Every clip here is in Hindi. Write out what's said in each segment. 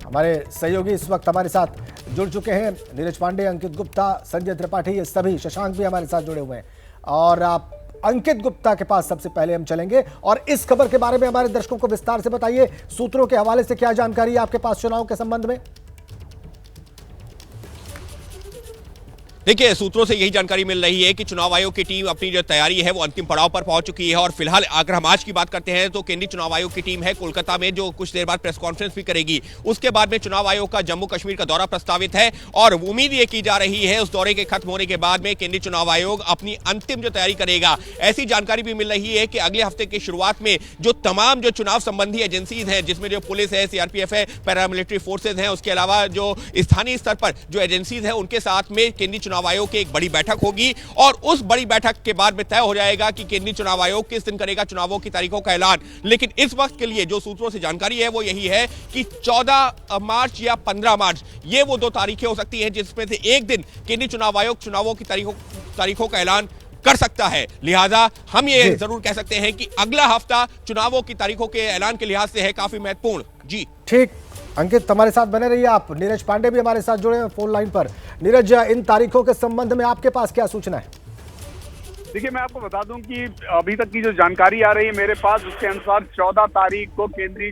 हमारे सहयोगी इस वक्त हमारे साथ जुड़ चुके हैं, नीरज पांडे, अंकित गुप्ता, संजय त्रिपाठी, ये सभी, शशांक भी हमारे साथ जुड़े हुए हैं। और अंकित गुप्ता के पास सबसे पहले हम चलेंगे और इस खबर के बारे में हमारे दर्शकों को विस्तार से बताइए। सूत्रों के हवाले से क्या जानकारी है आपके पास चुनाव के संबंध में? देखिए, सूत्रों से यही जानकारी मिल रही है कि चुनाव आयोग की टीम अपनी जो तैयारी है वो अंतिम पड़ाव पर पहुंच चुकी है। और फिलहाल अगर हम आज की बात करते हैं तो केंद्रीय चुनाव आयोग की टीम है कोलकाता में, जो कुछ देर बाद प्रेस कॉन्फ्रेंस भी करेगी। उसके बाद में चुनाव आयोग का जम्मू कश्मीर का दौरा प्रस्तावित है और उम्मीद ये की जा रही है उस दौरे के खत्म होने के बाद में केंद्रीय चुनाव आयोग अपनी अंतिम जो तैयारी करेगा। ऐसी जानकारी भी मिल रही है कि अगले हफ्ते की शुरुआत में जो तमाम जो चुनाव संबंधी एजेंसीज हैं, जिसमें जो पुलिस है, सीआरपीएफ है, पैरामिलिट्री फोर्सेज हैं, उसके अलावा जो स्थानीय स्तर पर जो एजेंसीज हैं, उनके साथ में केंद्रीय चुनाव आयोग की एक बड़ी बैठक होगी और उस बड़ी बैठक के बाद में तय हो जाएगा कि केंद्रीय चुनाव आयोग किस दिन करेगा चुनावों की तारीखों का ऐलान। लेकिन इस वक्त के लिए जो सूत्रों से जानकारी है वो यही है कि 14 मार्च या 15 मार्च, ये वो दो तारीखें हो सकती हैं जिसमें से एक दिन केंद्रीय चुनाव आयोग चुनावों की तारीखों का ऐलान कर सकता है। लिहाजा हम ये जरूर कह सकते हैं कि अगला हफ्ता चुनावों की तारीखों के ऐलान के लिहाज से है काफी महत्वपूर्ण। जी ठीक, अंकित हमारे साथ बने रहिए आप। नीरज पांडे भी हमारे साथ जुड़े हैं फोन लाइन पर। नीरज, इन तारीखों के संबंध में आपके पास क्या सूचना है? देखिए, मैं आपको बता दूं कि अभी तक की जो जानकारी आ रही है मेरे पास, उसके अनुसार 14 तारीख को केंद्रीय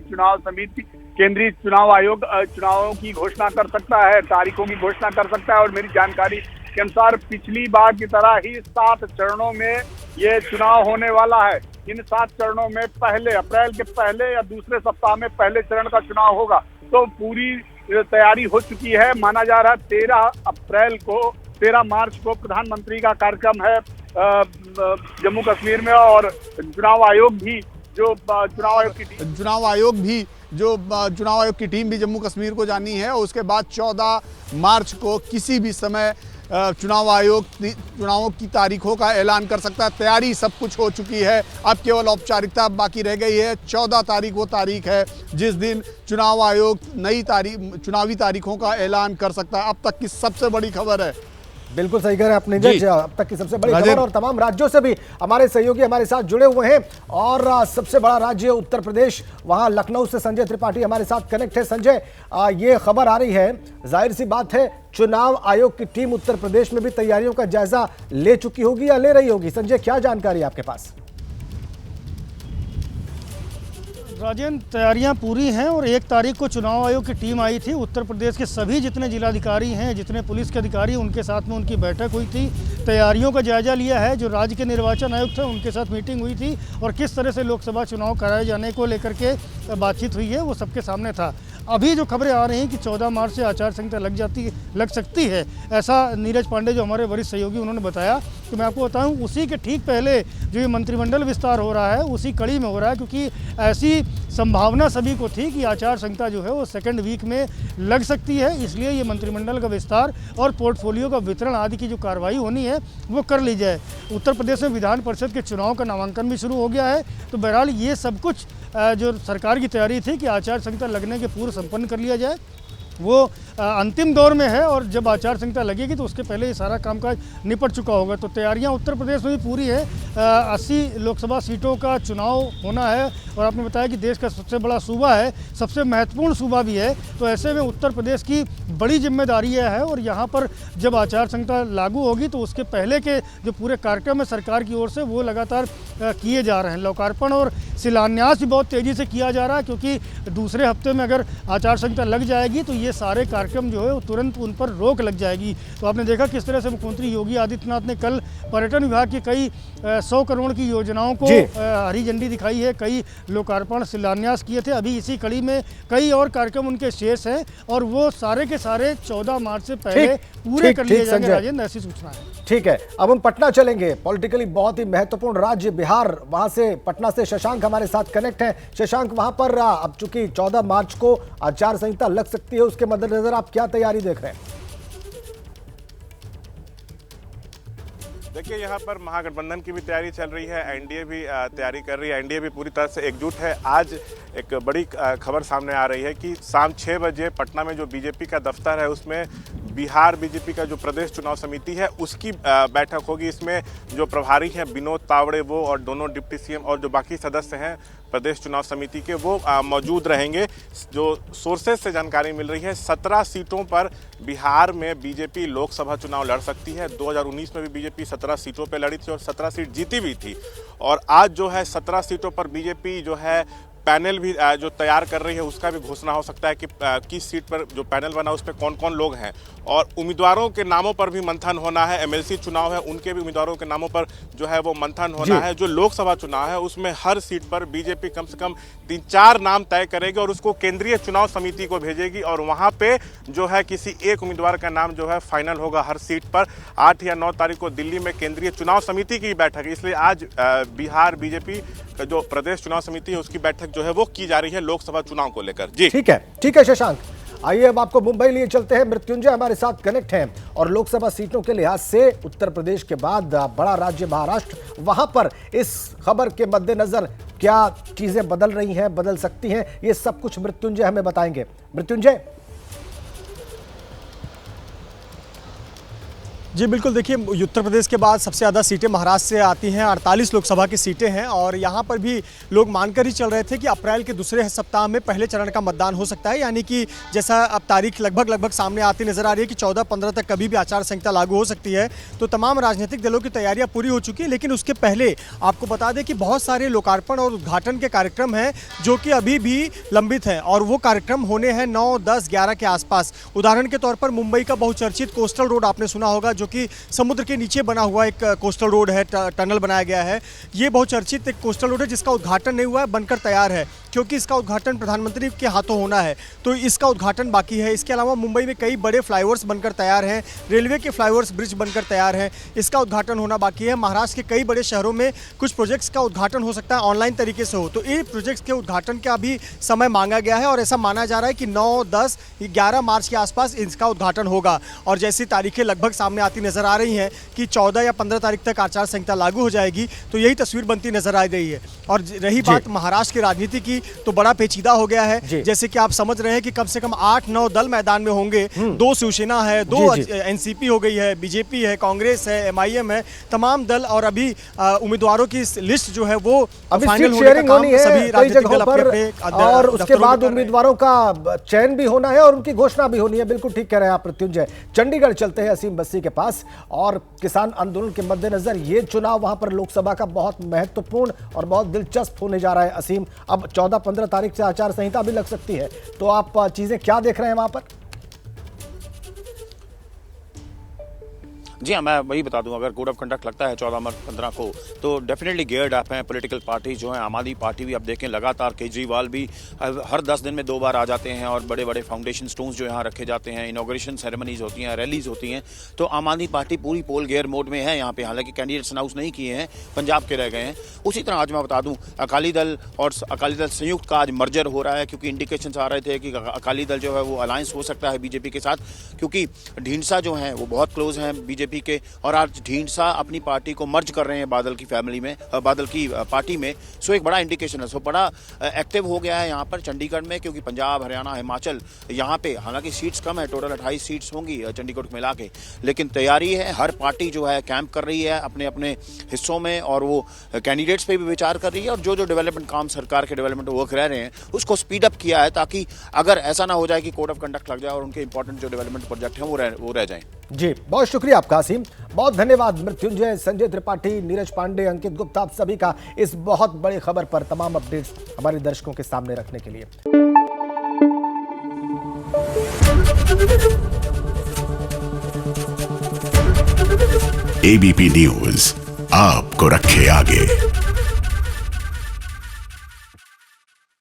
चुनाव आयोग चुनावों की घोषणा कर सकता है, तारीखों की घोषणा कर सकता है। और मेरी जानकारी के अनुसार पिछली बार की तरह ही 7 चरणों में ये चुनाव होने वाला है। इन 7 चरणों में पहले अप्रैल के पहले या दूसरे सप्ताह में पहले चरण का चुनाव होगा। तो पूरी तैयारी हो चुकी है। माना जा रहा है 13 मार्च को प्रधानमंत्री का कार्यक्रम है जम्मू कश्मीर में। और चुनाव आयोग की टीम भी जम्मू कश्मीर को जानी है। और उसके बाद 14 मार्च को किसी भी समय चुनाव आयोग चुनावों की तारीखों का ऐलान कर सकता है। तैयारी सब कुछ हो चुकी है, अब केवल औपचारिकता बाकी रह गई है। 14 तारीख वो तारीख है जिस दिन चुनाव आयोग चुनावी तारीखों का ऐलान कर सकता है। अब तक की सबसे बड़ी खबर है। बिल्कुल सही कह रहे हैं आपने नीरज, अब तक की सबसे बड़ी खबर। और तमाम राज्यों से भी हमारे सहयोगी हमारे साथ जुड़े हुए हैं। और सबसे बड़ा राज्य उत्तर प्रदेश, वहां लखनऊ से संजय त्रिपाठी हमारे साथ कनेक्ट है। संजय, ये खबर आ रही है, जाहिर सी बात है चुनाव आयोग की टीम उत्तर प्रदेश में भी तैयारियों का जायजा ले चुकी होगी या ले रही होगी। संजय, क्या जानकारी है आपके पास? राजेंद्र, तैयारियां पूरी हैं और 1 तारीख को चुनाव आयोग की टीम आई थी। उत्तर प्रदेश के सभी जितने जिलाधिकारी हैं, जितने पुलिस के अधिकारी, उनके साथ में उनकी बैठक हुई थी। तैयारियों का जायजा लिया है। जो राज्य के निर्वाचन आयुक्त थे उनके साथ मीटिंग हुई थी और किस तरह से लोकसभा चुनाव कराए जाने को लेकर के बातचीत हुई है वो सबके सामने था। अभी जो खबरें आ रही हैं कि 14 मार्च से आचार संहिता लग सकती है, ऐसा नीरज पांडे जो हमारे वरिष्ठ सहयोगी उन्होंने बताया। तो मैं आपको बताऊं, उसी के ठीक पहले जो ये मंत्रिमंडल विस्तार हो रहा है उसी कड़ी में हो रहा है, क्योंकि ऐसी संभावना सभी को थी कि आचार संहिता जो है वो 2nd वीक में लग सकती है। इसलिए ये मंत्रिमंडल का विस्तार और पोर्टफोलियो का वितरण आदि की जो कार्रवाई होनी है वो कर ली जाए। उत्तर प्रदेश में विधान परिषद के चुनाव का नामांकन भी शुरू हो गया है। तो बहरहाल ये सब कुछ जो सरकार की तैयारी थी कि आचार संहिता लगने के पूर्व संपन्न कर लिया जाए, वो अंतिम दौर में है। और जब आचार संहिता लगेगी तो उसके पहले ये सारा कामकाज निपट चुका होगा। तो तैयारियां उत्तर प्रदेश में भी पूरी है। 80 लोकसभा सीटों का चुनाव होना है और आपने बताया कि देश का सबसे बड़ा सूबा है, सबसे महत्वपूर्ण सूबा भी है। तो ऐसे में उत्तर प्रदेश की बड़ी जिम्मेदारी है। और यहाँ पर जब आचार संहिता लागू होगी तो उसके पहले के जो पूरे कार्यक्रम है सरकार की ओर से वो लगातार किए जा रहे हैं। लोकार्पण और शिलान्यास भी बहुत तेज़ी से किया जा रहा है, क्योंकि दूसरे हफ्ते में अगर आचार संहिता लग जाएगी तो ये सारे कार्यक्रम जो है वो तुरंत उन पर रोक लग जाएगी। तो आपने देखा किस तरह से मुख्यमंत्री योगी आदित्यनाथ ने कल पर्यटन विभाग की कई 100 करोड़ की योजनाओं को हरी झंडी दिखाई है, कई लोकार्पण शिलान्यास किए थे। अभी इसी कड़ी में कई और कार्यक्रम उनके शेष हैं और वो सारे के सारे 14 मार्च से पहले पूरे कर लिए जाएंगे। राजेंद्र, ऐसी सूचना है। ठीक है, अब हम पटना चलेंगे। पॉलिटिकली बहुत ही महत्वपूर्ण राज्य बिहार, वहां से पटना से शशांक हमारे साथ कनेक्ट है। शशांक, वहां पर अब चूंकि 14 मार्च को आचार संहिता लग सकती है, उसके मद्देनजर आप क्या तैयारी देख रहे हैं? देखिए, यहाँ पर महागठबंधन की भी तैयारी चल रही है, एनडीए भी तैयारी कर रही है, एनडीए भी पूरी तरह से एकजुट है। आज एक बड़ी खबर सामने आ रही है कि शाम 6 बजे पटना में जो बीजेपी का दफ्तर है उसमें बिहार बीजेपी का जो प्रदेश चुनाव समिति है उसकी बैठक होगी। इसमें जो प्रभारी हैं विनोद तावड़े वो और दोनों डिप्टी सीएम और जो बाकी सदस्य हैं प्रदेश चुनाव समिति के वो मौजूद रहेंगे। जो सोर्सेज से जानकारी मिल रही है 17 सीटों पर बिहार में बीजेपी लोकसभा चुनाव लड़ सकती है। 2019 में भी बीजेपी 17 सीटों पर लड़ी थी और 17 सीट जीती भी थी। और आज जो है 17 सीटों पर बीजेपी जो है पैनल भी जो तैयार कर रही है उसका भी घोषणा हो सकता है कि किस सीट पर जो पैनल बना उस पर कौन कौन लोग हैं। और उम्मीदवारों के नामों पर भी मंथन होना है। एमएलसी चुनाव है उनके भी उम्मीदवारों के नामों पर जो है वो मंथन होना है। जो लोकसभा चुनाव है उसमें हर सीट पर बीजेपी कम से कम 3-4 नाम तय करेगी और उसको केंद्रीय चुनाव समिति को भेजेगी और वहाँ पे जो है किसी एक उम्मीदवार का नाम जो है फाइनल होगा हर सीट पर। 8 या 9 तारीख को दिल्ली में केंद्रीय चुनाव समिति की बैठक है, इसलिए आज बिहार बीजेपी का जो प्रदेश चुनाव समिति है उसकी बैठक जो है वो की जा रही है लोकसभा चुनाव को लेकर। जी ठीक है शशांक, आइए अब आपको मुंबई लिए चलते हैं। मृत्युंजय हमारे साथ कनेक्ट हैं और लोकसभा सीटों के लिहाज से उत्तर प्रदेश के बाद बड़ा राज्य महाराष्ट्र, वहां पर इस खबर के मद्देनजर क्या चीजें बदल रही हैं, बदल सकती हैं, ये सब कुछ मृत्युंजय हमें बताएंगे। मृत्युंजय जी बिल्कुल, देखिए उत्तर प्रदेश के बाद सबसे ज़्यादा सीटें महाराष्ट्र से आती हैं। 48 लोकसभा की सीटें हैं और यहाँ पर भी लोग मानकर ही चल रहे थे कि अप्रैल के दूसरे सप्ताह में पहले चरण का मतदान हो सकता है। यानी कि जैसा अब तारीख लगभग सामने आती नजर आ रही है कि 14-15 तक कभी भी आचार संहिता लागू हो सकती है। तो तमाम राजनीतिक दलों की तैयारियाँ पूरी हो चुकी है। लेकिन उसके पहले आपको बता दें कि बहुत सारे लोकार्पण और उद्घाटन के कार्यक्रम हैं जो कि अभी भी लंबित हैं और वो कार्यक्रम होने हैं 9, 10, 11 के आसपास। उदाहरण के तौर पर मुंबई का बहुचर्चित कोस्टल रोड आपने सुना होगा, जो कि समुद्र के नीचे बना हुआ एक कोस्टल रोड है, टनल बनाया गया है। ये बहुचर्चित एक कोस्टल रोड है जिसका उद्घाटन नहीं हुआ है, बनकर तैयार है, क्योंकि इसका उद्घाटन प्रधानमंत्री के हाथों होना है, तो इसका उद्घाटन बाकी है। इसके अलावा मुंबई में कई बड़े फ्लाईओवर्स बनकर तैयार हैं, रेलवे के फ्लाईओवर्स ब्रिज बनकर तैयार हैं, इसका उद्घाटन होना बाकी है। महाराष्ट्र के कई बड़े शहरों में कुछ प्रोजेक्ट्स का उद्घाटन हो सकता है ऑनलाइन तरीके से हो, तो ये प्रोजेक्ट्स के उद्घाटन का भी समय मांगा गया है और ऐसा माना जा रहा है कि 9, 10, 11 मार्च के आसपास इसका उद्घाटन होगा। और जैसी तारीखें लगभग सामने आती नजर आ रही हैं कि 14 या 15 तारीख तक आचार संहिता लागू हो जाएगी, तो यही तस्वीर बनती नजर आ रही है। और रही बात महाराष्ट्र की राजनीति की, तो बड़ा पेचीदा हो गया है। जैसे कि आप समझ रहे हैं कि कम से कम 8-9 दल मैदान में होंगे। 2 शिवसेना है, 2 एनसीपी हो गई है, बीजेपी है, कांग्रेस है, एमआईएम है, तमाम दल। और अभी उम्मीदवारों की लिस्ट जो है वो फाइनल होने का काम सभी राजनीतिक दल अपने और उसके बाद उम्मीदवारों का चयन भी होना है और उनकी घोषणा भी होनी है। बिल्कुल ठीक कह रहे हैं आप मृत्युंजय। चंडीगढ़ चलते हैं असीम बस्सी के पास, और किसान आंदोलन के मद्देनजर ये चुनाव वहां पर लोकसभा का बहुत महत्वपूर्ण और बहुत दिलचस्प होने जा रहा है। असीम, अब 14-15 तारीख से आचार संहिता भी लग सकती है, तो आप चीजें क्या देख रहे हैं वहां पर? जी हाँ, मैं वही बता दूं, अगर कोड ऑफ कंडक्ट लगता है 14-15 को, तो डेफिनेटली गियर्ड अप हैं पॉलिटिकल पार्टी जो हैं। आम आदमी पार्टी भी अब देखें लगातार, केजरीवाल भी हर 10 दिन में 2 बार आ जाते हैं और बड़े बड़े फाउंडेशन स्टोन्स जो यहाँ रखे जाते हैं, इनॉग्रेशन सेरेमनीज होती हैं, रैलीज होती हैं। तो आम आदमी पार्टी पूरी पोल गियर मोड में है यहाँ पे। हालांकि कैंडिडेट्स अनाउंस नहीं किए हैं, पंजाब के रह गए हैं। उसी तरह आज मैं बता दूँ, अकाली दल और अकाली दल संयुक्त का आज मर्जर हो रहा है, क्योंकि इंडिकेशन आ रहे थे कि अकाली दल जो है वो अलायंस हो सकता है बीजेपी के साथ, क्योंकि ढींडसा जो हैं वो बहुत क्लोज हैं बीजेपी के। और आज ढींडसा अपनी पार्टी को मर्ज कर रहे हैं बादल की फैमिली में, बादल की पार्टी में। सो एक बड़ा इंडिकेशन है। सो बड़ा एक्टिव हो गया है यहाँ पर चंडीगढ़ में, क्योंकि पंजाब, हरियाणा, हिमाचल यहाँ पे हालांकि सीट्स कम है, टोटल 28 सीट्स होंगी चंडीगढ़ को मिला के, लेकिन तैयारी है। हर पार्टी जो है कैंप कर रही है अपने अपने हिस्सों में और वो कैंडिडेट्स पे भी विचार कर रही है। और जो जो डेवलपमेंट काम सरकार के डेवलपमेंट वर्क रह रहे हैं उसको स्पीड अप किया है, ताकि अगर ऐसा ना हो जाए कि कोड ऑफ कंडक्ट लग जाए और उनके इंपॉर्टेंट जो डेवलपमेंट प्रोजेक्ट हैं वो रह जाएं। जी, बहुत शुक्रिया आपका असीम, बहुत धन्यवाद मृत्युंजय, संजय त्रिपाठी, नीरज पांडे, अंकित गुप्ता, आप सभी का इस बहुत बड़ी खबर पर तमाम अपडेट्स हमारे दर्शकों के सामने रखने के लिए। एबीपी न्यूज आपको रखे आगे।